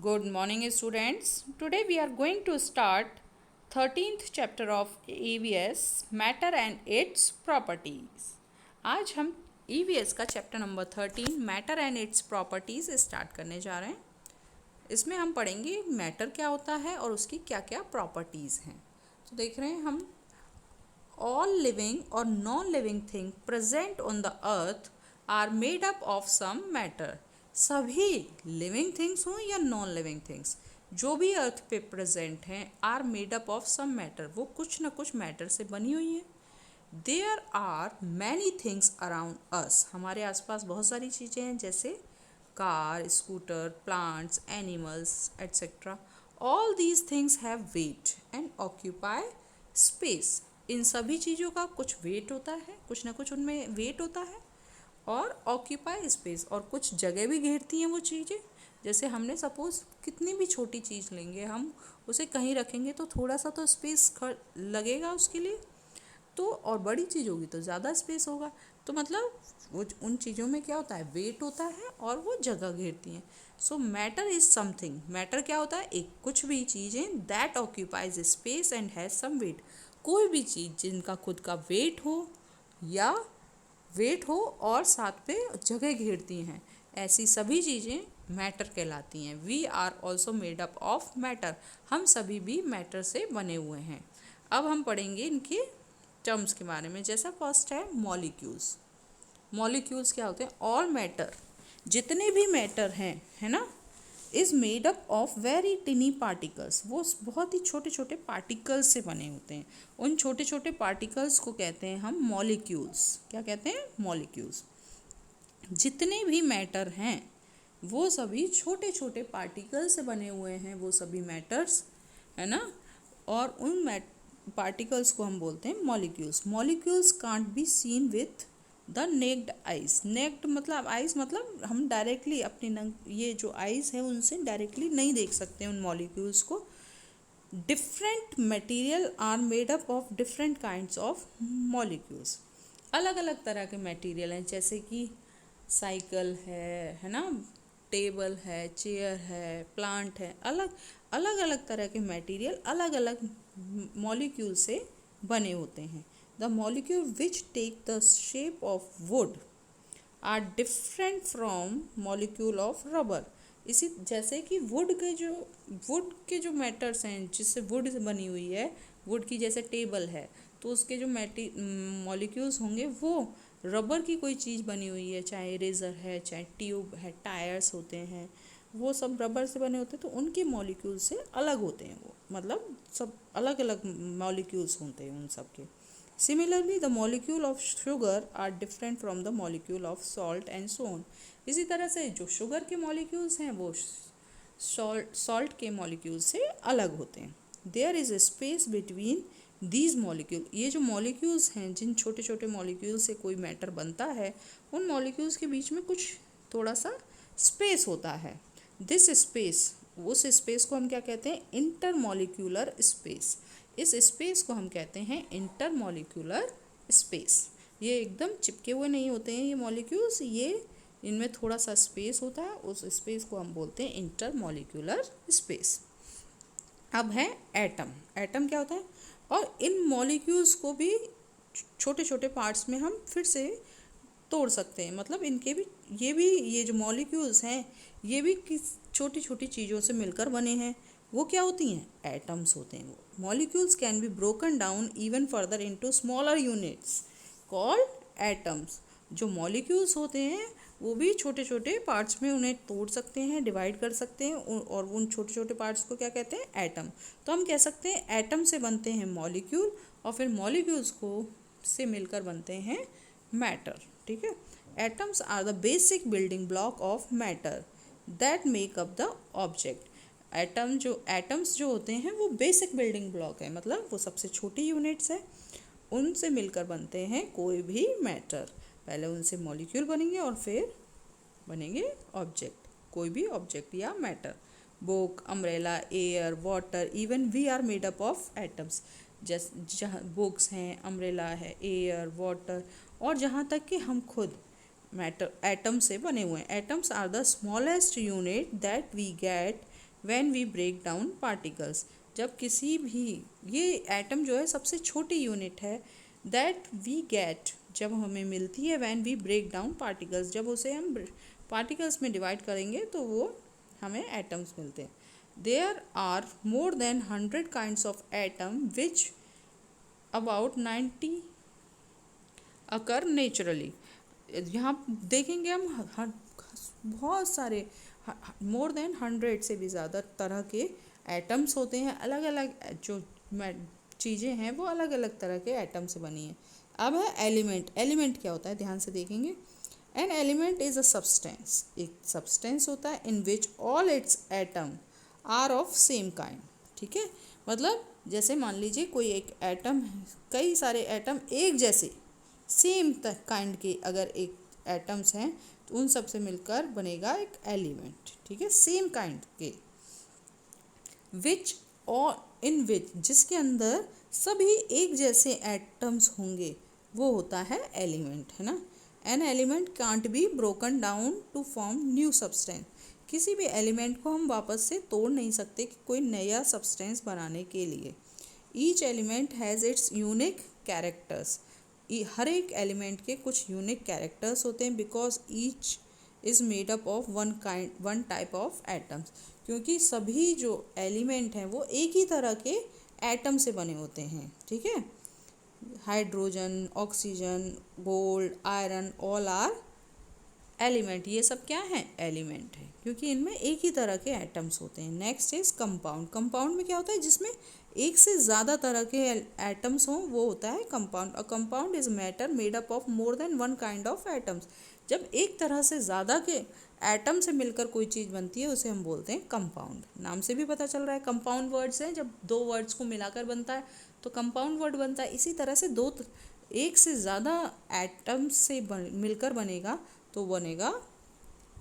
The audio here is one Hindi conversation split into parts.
Good morning students. Today we are going to start 13th chapter of EVS Matter and its properties. आज हम EVS का chapter number 13 matter and its properties start करने जा रहे हैं। इसमें हम पढ़ेंगे मैटर क्या होता है और उसकी क्या क्या प्रॉपर्टीज़ हैं। तो देख रहे हैं हम all living or non-living thing present on the earth are made up of some matter। सभी लिविंग थिंग्स हों या नॉन लिविंग थिंग्स जो भी अर्थ पे प्रेजेंट हैं are made up of some matter, वो कुछ ना कुछ मैटर से बनी हुई है। There are many things around us, हमारे आसपास बहुत सारी चीज़ें हैं जैसे car, scooter, plants, animals etcetera. All these things have weight and occupy space. इन सभी चीज़ों का कुछ वेट होता है, कुछ ना कुछ उनमें वेट होता है और ऑक्यूपाई स्पेस, और कुछ जगह भी घेरती हैं वो चीज़ें। जैसे हमने सपोज़ कितनी भी छोटी चीज़ लेंगे, हम उसे कहीं रखेंगे तो थोड़ा सा तो स्पेस लगेगा उसके लिए, तो और बड़ी चीज़ होगी तो ज़्यादा स्पेस होगा। तो मतलब वो उन चीज़ों में क्या होता है, वेट होता है और वो जगह घेरती हैं। So matter is something, matter क्या होता है, एक कुछ भी चीज़ें that occupies space and has some weight. कोई भी चीज़ जिनका खुद का वेट हो और साथ पे जगह घेरती हैं, ऐसी सभी चीज़ें मैटर कहलाती हैं। We are also made up of matter, हम सभी भी मैटर से बने हुए हैं। अब हम पढ़ेंगे इनके टर्म्स के बारे में। जैसा फर्स्ट है मॉलिक्यूल्स। मॉलिक्यूल्स क्या होते हैं, ऑल मैटर, जितने भी मैटर हैं, है ना, is made up of very टिनी particles, वो बहुत ही छोटे छोटे पार्टिकल्स से बने होते हैं। उन छोटे छोटे पार्टिकल्स को कहते हैं हम मॉलिक्यूल्स। क्या कहते हैं, मॉलिक्यूल्स। जितने भी मैटर हैं वो सभी छोटे छोटे पार्टिकल से बने हुए हैं, वो सभी मैटर्स, है ना, और उन पार्टिकल्स को हम बोलते हैं molecules. Molecules can't be seen with the naked eyes. Naked मतलब आइज, मतलब हम डायरेक्टली अपने ये जो आइज है उनसे डायरेक्टली नहीं देख सकते उन मॉलिक्यूल्स को। Different material are made up of different kinds of molecules. अलग अलग तरह के मटेरियल हैं, जैसे कि साइकिल है ना, टेबल है, चेयर है, प्लांट है। अलग अलग अलग तरह के मटेरियल अलग अलग मॉलिक्यूल से बने होते हैं। The molecule which take the shape of wood are different from molecule of rubber. इसी जैसे कि वुड के जो मैटर्स हैं जिससे वुड बनी हुई है, वुड की जैसे टेबल है, तो उसके जो मॉलिक्यूल्स होंगे वो रबर की कोई चीज़ बनी हुई है, चाहे इरेज़र है, चाहे ट्यूब है, टायर्स होते हैं, वो सब रबर से बने होते हैं, तो उनके मॉलिक्यूल से अलग होते हैं वो, मतलब सब अलग अलग मॉलिक्यूल्स होते हैं उन सब के। Similarly, the molecule of sugar are different from the molecule of salt and so on। इसी तरह से जो शुगर के मॉलिक्यूल्स हैं वो सॉल्ट के मॉलिक्यूल से अलग होते हैं। There is a space between these molecule। ये जो मॉलिक्यूल्स हैं, जिन छोटे छोटे मॉलिक्यूल से कोई मैटर बनता है, उन मॉलिक्यूल्स के बीच में कुछ थोड़ा सा स्पेस होता है। दिस स्पेस, उस स्पेस को हम क्या कहते हैं, इंटरमॉलिक्यूलर स्पेस। इस स्पेस को हम कहते हैं इंटरमॉलिक्यूलर स्पेस। ये एकदम चिपके हुए नहीं होते हैं ये मॉलिक्यूल्स, ये इनमें थोड़ा सा स्पेस होता है, उस स्पेस को हम बोलते हैं इंटरमॉलिक्यूलर स्पेस। अब है एटम। एटम क्या होता है, और इन मॉलिक्यूल्स को भी छोटे छोटे पार्ट्स में हम फिर से तोड़ सकते हैं। मतलब इनके भी ये जो मॉलिक्यूल्स हैं ये भी किस छोटी छोटी चीज़ों से मिलकर बने हैं। वो क्या होती हैं, एटम्स होते हैं वो। Molecules can be broken down even further into smaller units called atoms. जो मॉलिक्यूल्स होते हैं वो भी छोटे छोटे पार्ट्स में उन्हें तोड़ सकते हैं, डिवाइड कर सकते हैं, और उन छोटे छोटे पार्ट्स को क्या कहते हैं, एटम। तो हम कह सकते हैं एटम से बनते हैं मॉलिक्यूल, और फिर मॉलिक्यूल्स को से मिलकर बनते हैं मैटर। ठीक है, atoms are the basic building block of matter that make up the object. Atoms जो होते हैं वो बेसिक बिल्डिंग ब्लॉक है, मतलब वो सबसे छोटी यूनिट्स है, उनसे मिलकर बनते हैं कोई भी मैटर। पहले उनसे मॉलिक्यूल बनेंगे और फिर बनेंगे ऑब्जेक्ट, कोई भी ऑब्जेक्ट या matter. Book, umbrella, air, water, even we are made up of atoms. जहाँ बुक्स हैं, अम्ब्रेला है, एयर, वाटर, और जहाँ तक कि हम खुद मैटर एटम से बने हुए हैं। Atoms are the smallest unit that we get when we break down particles, जब किसी भी, ये एटम जो है सबसे छोटी यूनिट है दैट वी गेट, जब हमें मिलती है when we break down particles, जब उसे हम पार्टिकल्स में डिवाइड करेंगे तो वो हमें एटम्स मिलते हैं. There are more than 100 kinds of atom which about 90 occur naturally. यहाँ देखेंगे हम बहुत सारे, मोर देन 100 से भी ज़्यादा तरह के एटम्स होते हैं. अलग अलग जो चीज़ें हैं वो अलग अलग तरह के एटम से बनी हैं. अब है एलिमेंट. एलिमेंट क्या होता है, ध्यान से देखेंगे. An element is a substance, एक सब्सटेंस होता है in which all its atom are of same kind. ठीक है, मतलब जैसे मान लीजिए कोई एक एटम है, कई सारे एटम एक जैसे सेम काइंड के अगर एक एटम्स हैं तो उन सब से मिलकर बनेगा एक एलिमेंट. ठीक है, सेम काइंड के. विच और इन विच, जिसके अंदर सभी एक जैसे एटम्स होंगे वो होता है एलिमेंट, है ना. An element can't be broken down to form new substance. किसी भी एलिमेंट को हम वापस से तोड़ नहीं सकते कि कोई नया सब्सटेंस बनाने के लिए. Each element has its unique characters. हर एक एलिमेंट के कुछ यूनिक कैरेक्टर्स होते हैं. Because each is made up of one type of atoms, क्योंकि सभी जो एलिमेंट हैं वो एक ही तरह के एटम से बने होते हैं. ठीक है, hydrogen, oxygen, gold, iron, all are element. ये सब क्या है, एलिमेंट है, क्योंकि इनमें एक ही तरह के एटम्स होते हैं. Next is compound. कंपाउंड में क्या होता है, जिसमें एक से ज़्यादा तरह के एटम्स हों वो होता है compound. A compound is matter made up of more than one kind of atoms. जब एक तरह से ज़्यादा के एटम से मिलकर कोई चीज़ बनती है उसे हम बोलते हैं कंपाउंड. नाम से भी पता चल रहा है कंपाउंड वर्ड्स हैं, जब दो वर्ड्स को मिलाकर बनता है तो कंपाउंड वर्ड बनता है. इसी तरह से एक से ज़्यादा एटम्स से मिलकर बनेगा तो बनेगा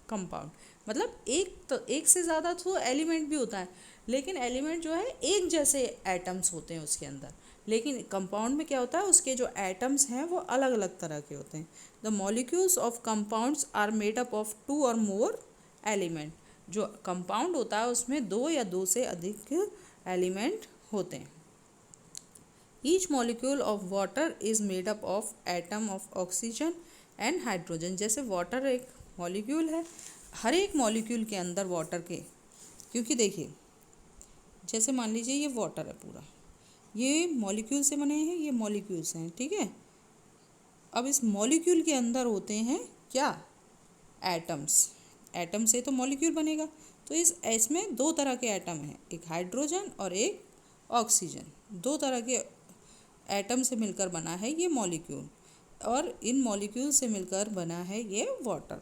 कंपाउंड. मतलब एक से ज़्यादा तो एलिमेंट भी होता है, लेकिन एलिमेंट जो है एक जैसे एटम्स होते हैं उसके अंदर. लेकिन कंपाउंड में क्या होता है, उसके जो एटम्स हैं वो अलग अलग तरह के होते हैं. The molecules of compounds are made up of 2 और मोर एलिमेंट. जो कंपाउंड होता है उसमें 2 या 2 से अधिक एलिमेंट होते हैं. Each molecule of water is made up of atom of oxygen and hydrogen. जैसे वाटर एक मॉलिक्यूल है, हर एक मॉलिक्यूल के अंदर वाटर के, क्योंकि देखिए जैसे मान लीजिए ये वाटर है पूरा, ये मॉलिक्यूल से बने हैं, ये मॉलिक्यूल्स हैं. ठीक है, अब इस मॉलिक्यूल के अंदर होते हैं क्या, एटम्स. एटम से तो मॉलिक्यूल बनेगा, तो इसमें 2 तरह के एटम हैं, एक हाइड्रोजन और एक ऑक्सीजन. 2 तरह के एटम से मिलकर बना है ये मॉलिक्यूल, और इन मॉलिक्यूल से मिलकर बना है ये वाटर.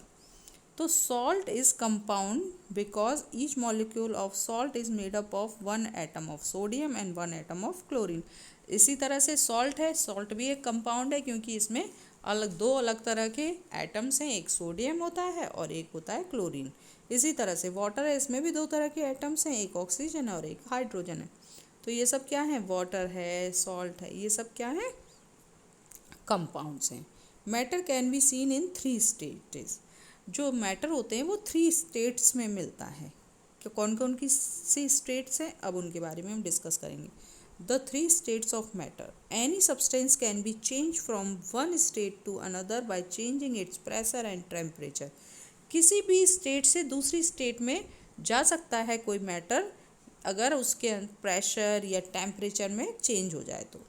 तो salt is compound because each molecule of salt is made up of 1 atom of sodium and 1 atom of chlorine. इसी तरह से सॉल्ट है, सॉल्ट भी एक कंपाउंड है क्योंकि इसमें दो अलग तरह के एटम्स हैं, एक सोडियम होता है और एक होता है क्लोरीन. इसी तरह से वाटर है, इसमें भी 2 तरह के एटम्स हैं, एक ऑक्सीजन है और एक हाइड्रोजन है. तो ये सब क्या है, वाटर है, सॉल्ट है, ये सब क्या है, कंपाउंड्स हैं. Matter can be seen in 3 states. जो मैटर होते हैं वो 3 स्टेट्स में मिलता है. कि कौन कौन की सी स्टेट्स हैं अब उनके बारे में हम डिस्कस करेंगे. The 3 states of matter. Any substance can be change from one state to another by changing its pressure and temperature. किसी भी स्टेट से दूसरी स्टेट में जा सकता है कोई मैटर अगर उसके प्रेशर या टेम्परेचर में चेंज हो जाए तो.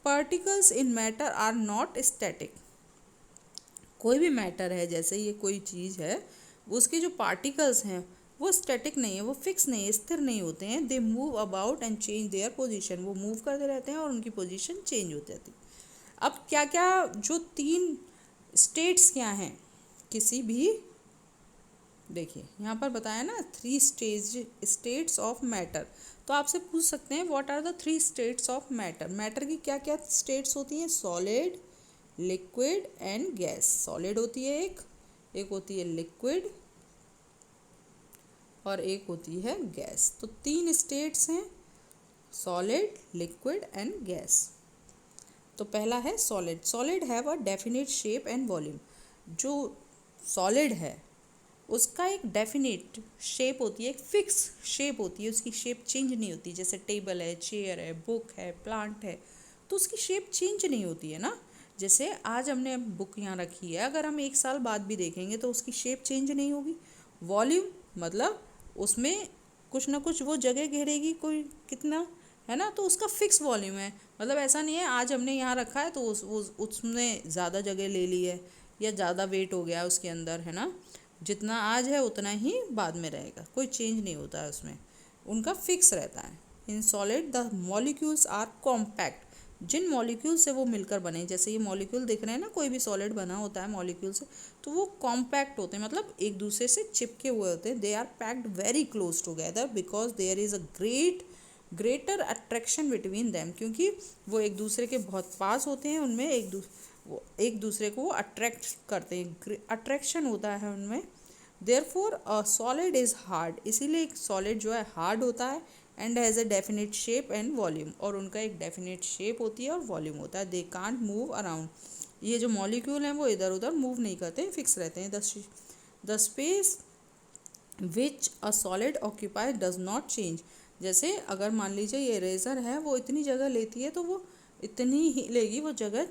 Particles in matter are not static. कोई भी मैटर है, जैसे ये कोई चीज़ है, उसके जो पार्टिकल्स हैं वो स्टैटिक नहीं है, वो फिक्स नहीं है, स्थिर नहीं होते हैं. They move about and change their position. वो मूव करते रहते हैं और उनकी पोजीशन चेंज होती रहती है. अब क्या क्या जो 3 स्टेट्स क्या हैं किसी भी, देखिए यहाँ पर बताया ना 3 स्टेट्स ऑफ मैटर. तो आपसे पूछ सकते हैं what are the 3 states of matter. Matter की क्या क्या स्टेट्स होती हैं, solid, liquid and gas. Solid होती है एक होती है लिक्विड और एक होती है गैस. तो 3 स्टेट्स हैं, सॉलिड, लिक्विड एंड गैस. तो पहला है solid. Solid have a definite shape and volume. जो सॉलिड है उसका एक डेफिनेट शेप होती है, एक फिक्स शेप होती है, उसकी शेप चेंज नहीं होती। जैसे टेबल है, चेयर है, बुक है, प्लांट है, तो उसकी शेप चेंज नहीं होती है ना। जैसे आज हमने बुक यहाँ रखी है, अगर हम 1 साल बाद भी देखेंगे तो उसकी शेप चेंज नहीं होगी। वॉल्यूम मतलब उसमें कुछ ना कुछ वो जगह घेरेगी, कोई कितना, है ना, तो उसका फिक्स वॉल्यूम है। मतलब ऐसा नहीं है आज हमने यहाँ रखा है तो उसने ज़्यादा जगह ले ली है या ज़्यादा वेट हो गया उसके अंदर, है ना। जितना आज है उतना ही बाद में रहेगा, कोई चेंज नहीं होता है उसमें, उनका फिक्स रहता है। In solid the molecules are compact, जिन मॉलिक्यूल से वो मिलकर बने, जैसे ये मॉलिक्यूल दिख रहे हैं ना, कोई भी सॉलिड बना होता है मॉलिक्यूल से, तो वो कॉम्पैक्ट होते हैं, मतलब एक दूसरे से चिपके हुए होते हैं। They are packed very close together because there is a greater attraction between them, क्योंकि वो एक दूसरे के बहुत पास होते हैं, उनमें एक दूसरे को वो अट्रैक्ट करते हैं, अट्रैक्शन होता है उनमें। Therefore a solid is hard, इसीलिए एक सॉलिड जो है हार्ड होता है। And has a definite shape and volume, और उनका एक डेफिनेट शेप होती है और वॉल्यूम होता है। दे कांट मूव अराउंड, ये जो मॉलिक्यूल हैं वो इधर उधर मूव नहीं करते हैं, फिक्स रहते हैं। The space which a solid occupy does not change, जैसे अगर मान लीजिए ये इरेज़र है, वो इतनी जगह लेती है तो वो इतनी ही लेगी, वो जगह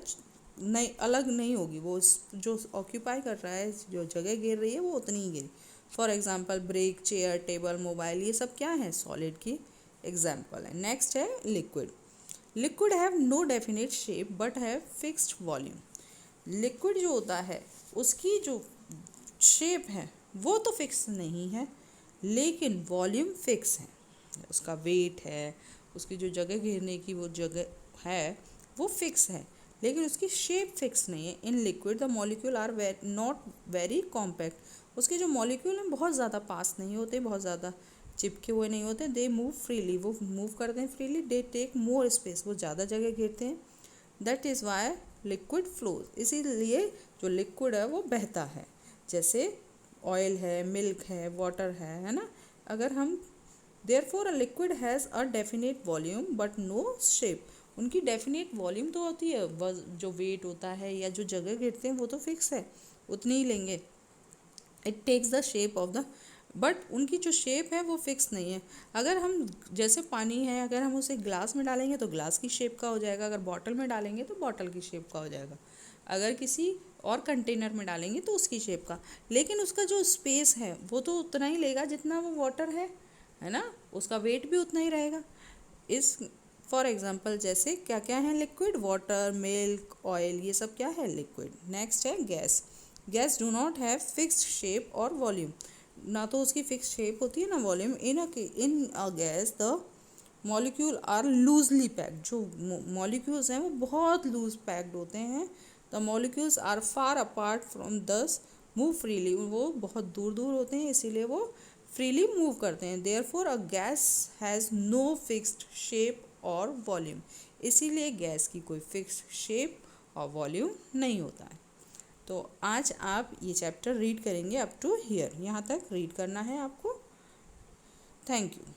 नहीं अलग नहीं होगी, वो जो ऑक्यूपाई कर रहा है, जो जगह घेर रही है वो उतनी ही घेरी। For example brick, chair, table, mobile, ये सब क्या है, सॉलिड की एग्जांपल है। नेक्स्ट है liquid. Liquid have no definite shape but have fixed volume. Liquid जो होता है उसकी जो शेप है वो तो फिक्स नहीं है, लेकिन वॉल्यूम फिक्स है, उसका वेट है, उसकी जो जगह घेरने की वो जगह है वो फिक्स है, लेकिन उसकी शेप फिक्स नहीं है। In liquid the molecule are not very compact, उसके जो मॉलिक्यूल हैं बहुत ज़्यादा पास नहीं होते, बहुत ज़्यादा चिपके हुए नहीं होते। दे मूव फ्रीली, वो मूव करते हैं freely. They take more space, वो ज़्यादा जगह घेरते हैं। That is why liquid flows, इसीलिए जो लिक्विड है वो बहता है। जैसे ऑयल है, मिल्क है, वाटर है ना। अगर हम therefore a liquid has a definite volume but no shape, उनकी डेफिनेट वॉल्यूम तो होती है, जो वेट होता है या जो जगह घेरते हैं वो तो फिक्स है, उतनी ही लेंगे। It takes the shape of the, but उनकी जो शेप है वो फिक्स नहीं है। अगर हम जैसे पानी है, अगर हम उसे ग्लास में डालेंगे तो ग्लास की शेप का हो जाएगा, अगर बॉटल में डालेंगे तो बॉटल की शेप का हो जाएगा, अगर किसी और कंटेनर में डालेंगे तो उसकी शेप का, लेकिन उसका जो स्पेस है वो तो उतना ही लेगा जितना वो वाटर है ना, उसका वेट भी उतना ही रहेगा। इस फॉर एग्जांपल जैसे क्या क्या है लिक्विड, वाटर, मिल्क, ऑयल, ये सब क्या है लिक्विड। नेक्स्ट है gas. Gas do not have fixed shape और वॉल्यूम, ना तो उसकी फिक्स शेप होती है ना volume. In a gas the molecule are loosely packed, जो मॉलिक्यूल्स हैं वो बहुत लूज पैक्ड होते हैं। The molecules are far apart from this move freely, वो बहुत दूर दूर होते हैं इसीलिए वो फ्रीली मूव करते हैं। Therefore a gas has no fixed shape और वॉल्यूम, इसीलिए गैस की कोई फिक्स्ड शेप और वॉल्यूम नहीं होता है। तो आज आप ये चैप्टर रीड करेंगे अप टू हियर, यहाँ तक रीड करना है आपको। Thank you.